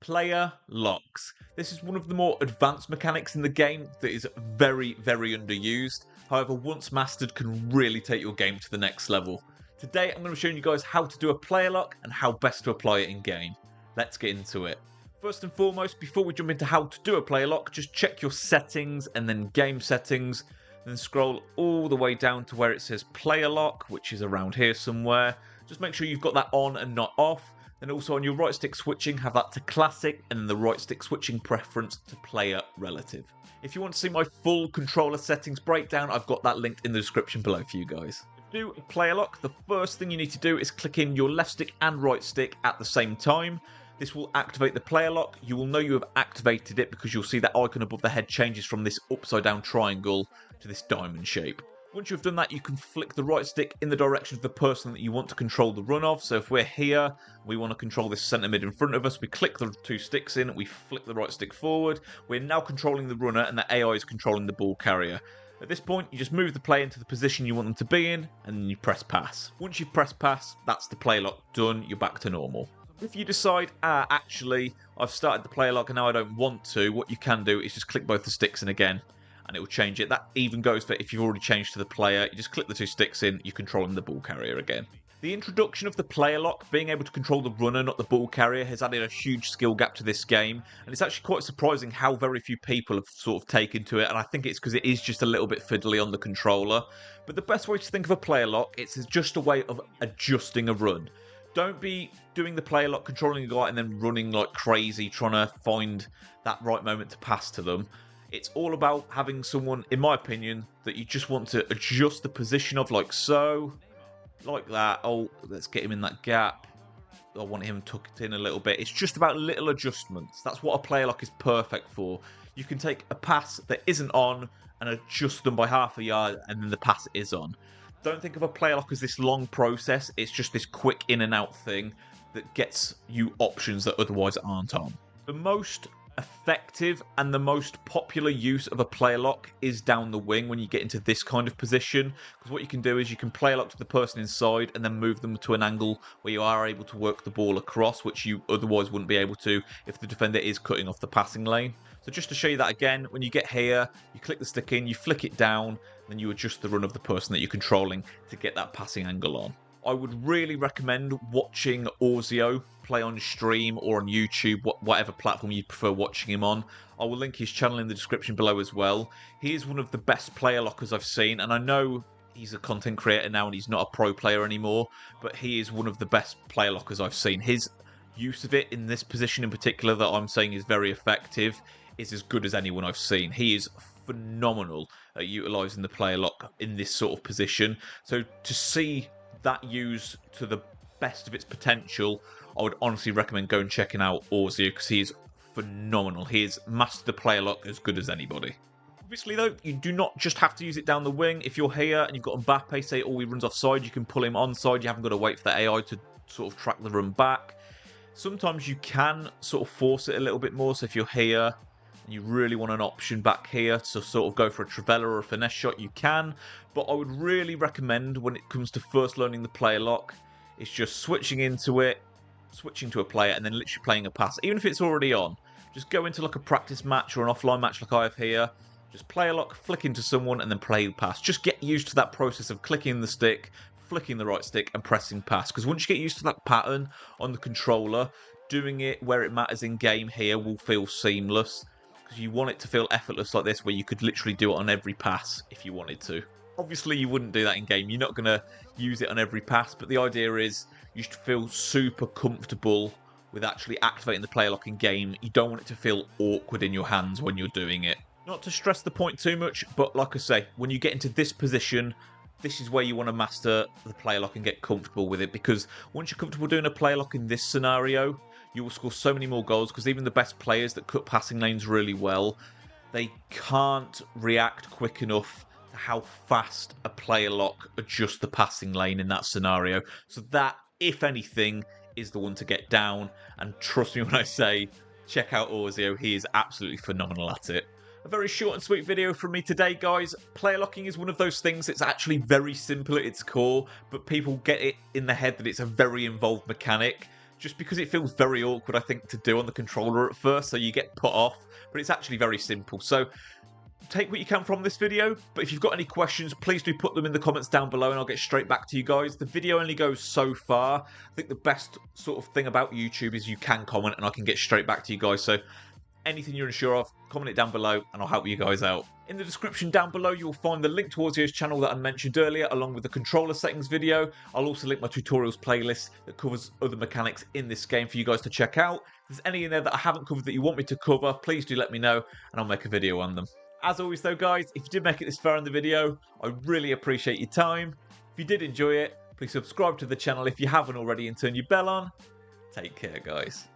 Player locks. This is one of the more advanced mechanics in the game that is very underused. However, once mastered can really take your game to the next level. Today I'm going to be showing you guys how to do a player lock and how best to apply it in game. Let's get into it. First and foremost, before we jump into how to do a player lock, just check your settings and then game settings. Then scroll all the way down to where it says player lock, which is around here somewhere. Just make sure you've got that on and not off. Then also on your right stick switching, have that to classic, and then the right stick switching preference to player relative. If you want to see my full controller settings breakdown, I've got that linked in the description below for you guys. To do a player lock, the first thing you need to do is click in your left stick and right stick at the same time. This will activate the player lock. You will know you have activated it because you'll see that icon above the head changes from this upside down triangle to this diamond shape. Once you've done that, you can flick the right stick in the direction of the person that you want to control the run of. So if we're here, we want to control this centre mid in front of us, we click the two sticks in, we flick the right stick forward. We're now controlling the runner and the AI is controlling the ball carrier. At this point, you just move the player into the position you want them to be in, and then you press pass. Once you've pressed pass, that's the player lock done, you're back to normal. If you decide, actually, I've started the player lock and now I don't want to, what you can do is just click both the sticks in again, and it will change it. That even goes for if you've already changed to the player. You just click the two sticks in, you're controlling the ball carrier again. The introduction of the player lock, being able to control the runner, not the ball carrier, has added a huge skill gap to this game, and it's actually quite surprising how very few people have sort of taken to it, and I think it's because it is just a little bit fiddly on the controller. But the best way to think of a player lock, it's just a way of adjusting a run. Don't be doing the player lock, controlling a guy, and then running like crazy, trying to find that right moment to pass to them. It's all about having someone, in my opinion, that you just want to adjust the position of, like so, like that. Oh, let's get him in that gap. I want him tucked in a little bit. It's just about little adjustments. That's what a player lock is perfect for. You can take a pass that isn't on and adjust them by half a yard, and then the pass is on. Don't think of a player lock as this long process. It's just this quick in and out thing that gets you options that otherwise aren't on. The most effective and the most popular use of a player lock is down the wing when you get into this kind of position, because what you can do is you can player lock to the person inside and then move them to an angle where you are able to work the ball across, which you otherwise wouldn't be able to if the defender is cutting off the passing lane. So just to show you that again, when you get here, you click the stick in, you flick it down, then you adjust the run of the person that you're controlling to get that passing angle on. I would really recommend watching Auzio play on stream or on YouTube, whatever platform you prefer watching him on. I will link his channel in the description below as well. He is one of the best player lockers I've seen, and I know he's a content creator now and he's not a pro player anymore, but he is one of the best player lockers I've seen. His use of it in this position in particular that I'm saying is very effective is as good as anyone I've seen. He is phenomenal at utilising the player lock in this sort of position. So to see that used to the best of its potential, I would honestly recommend going and checking out Auzio because he is phenomenal. He has mastered the player lock as good as anybody. Obviously though, you do not just have to use it down the wing. If you're here and you've got Mbappe, say, oh, he runs offside, you can pull him onside. You haven't got to wait for the AI to sort of track the run back. Sometimes you can sort of force it a little bit more. So if you're here and you really want an option back here to sort of go for a trivela or a finesse shot, you can. But I would really recommend, when it comes to first learning the player lock, it's just switching into it, switching to a player, and then literally playing a pass. Even if it's already on, just go into like a practice match or an offline match like I have here. Just player lock, flick into someone, and then play the pass. Just get used to that process of clicking the stick, flicking the right stick, and pressing pass. Because once you get used to that pattern on the controller, doing it where it matters in game here will feel seamless. Because you want it to feel effortless like this, where you could literally do it on every pass if you wanted to. Obviously, you wouldn't do that in game. You're not going to use it on every pass, but the idea is you should feel super comfortable with actually activating the player lock in game. You don't want it to feel awkward in your hands when you're doing it. Not to stress the point too much, but like I say, when you get into this position, this is where you want to master the player lock and get comfortable with it, because once you're comfortable doing a player lock in this scenario, you will score so many more goals, because even the best players that cut passing lanes really well, they can't react quick enough to how fast a player lock adjusts the passing lane in that scenario. So that, if anything, is the one to get down. And trust me when I say, check out Auzio. He is absolutely phenomenal at it. A very short and sweet video from me today, guys. Player locking is one of those things that's actually very simple at its core, but people get it in the head that it's a very involved mechanic. just because it feels very awkward, I think, to do on the controller at first, so you get put off, but it's actually very simple. So take what you can from this video, but if you've got any questions, please do put them in the comments down below and I'll get straight back to you guys. The video only goes so far. I think the best sort of thing about YouTube is you can comment and I can get straight back to you guys. So anything you're unsure of, comment it down below and I'll help you guys out. In the description down below, you'll find the link to Auzio's channel that I mentioned earlier, along with the controller settings video. I'll also link my tutorials playlist that covers other mechanics in this game for you guys to check out. If there's any in there that I haven't covered that you want me to cover, please do let me know and I'll make a video on them. As always though guys, if you did make it this far in the video, I really appreciate your time. If you did enjoy it, please subscribe to the channel if you haven't already and turn your bell on. Take care guys.